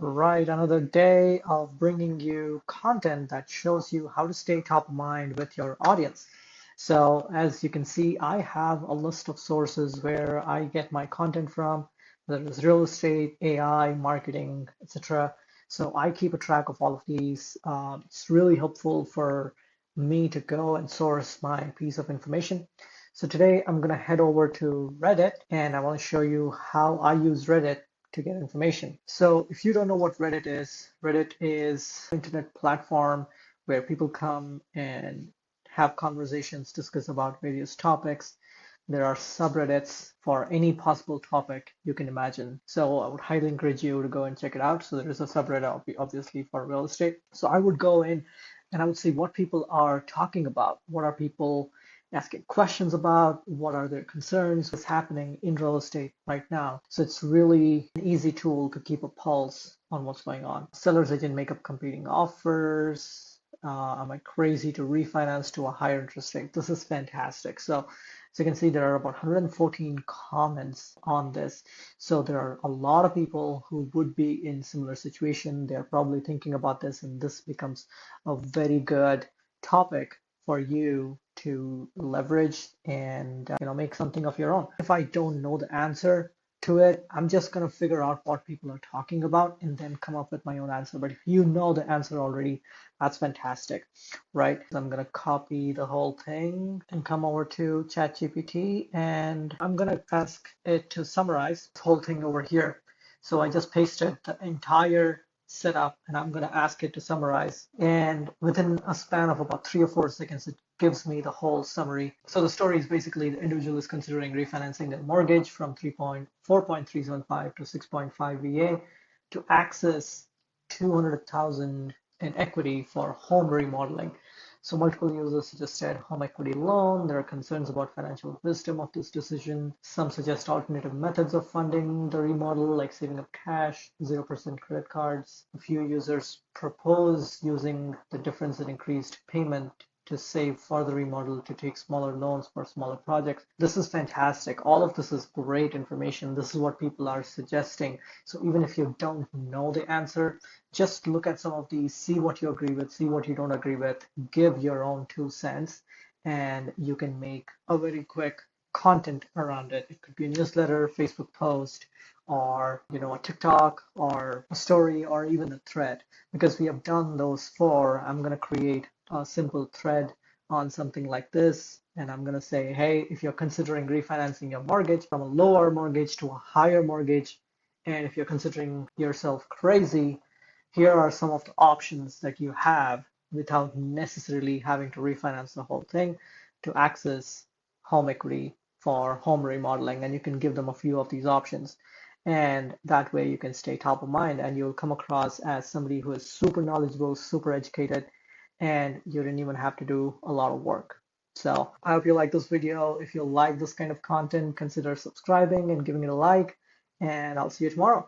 Right, another day of bringing you content that shows you how to stay top of mind with your audience. So, as you can see, I have a list of sources where I get my content from, whether it's real estate, AI, marketing, etc. So, I keep a track of all of these. It's really helpful for me to go and source my piece of information. So, today I'm going to head over to Reddit and I want to show you how I use Reddit to get information. So if you don't know what Reddit is an internet platform where people come and have conversations, discuss about various topics. There are subreddits for any possible topic you can imagine. So I would highly encourage you to go and check it out. So there is a subreddit obviously for real estate. So I would go in and I would see what people are talking about. What are people asking questions about? What are their concerns? What's happening in real estate right now? So it's really an easy tool to keep a pulse on what's going on. Sellers agent make up competing offers. Am I crazy to refinance to a higher interest rate? This is fantastic. So you can see there are about 114 comments on this. So there are a lot of people who would be in similar situation. They're probably thinking about this, and this becomes a very good topic for you to leverage and make something of your own. If I don't know the answer to it, I'm just going to figure out what people are talking about and then come up with my own answer. But if you know the answer already, that's fantastic, right? So I'm going to copy the whole thing and come over to ChatGPT and I'm going to ask it to summarize this whole thing over here. So I just pasted the entire setup and I'm going to ask it to summarize. And within a span of about 3 or 4 seconds, it gives me the whole summary. So the story is basically the individual is considering refinancing their mortgage from 4.375 to 6.5 VA to access 200,000 in equity for home remodeling. So multiple users suggested home equity loan. There are concerns about financial wisdom of this decision. Some suggest alternative methods of funding the remodel, like saving up cash, 0% credit cards. A few users propose using the difference in increased payment to save for the remodel to take smaller loans for smaller projects. This is fantastic. All of this is great information. This is what people are suggesting. So even if you don't know the answer, just look at some of these, see what you agree with, see what you don't agree with, give your own 2 cents, and you can make a very quick content around it. It could be a newsletter, Facebook post, or a TikTok or a story or even a thread. Because we have done those four, I'm going to create a simple thread on something like this. And I'm going to say, hey, if you're considering refinancing your mortgage from a lower mortgage to a higher mortgage, and if you're considering yourself crazy, here are some of the options that you have without necessarily having to refinance the whole thing to access home equity for home remodeling. And you can give them a few of these options. And that way you can stay top of mind and you'll come across as somebody who is super knowledgeable, super educated, and you didn't even have to do a lot of work. So I hope you like this video. If you like this kind of content, consider subscribing and giving it a like, and I'll see you tomorrow.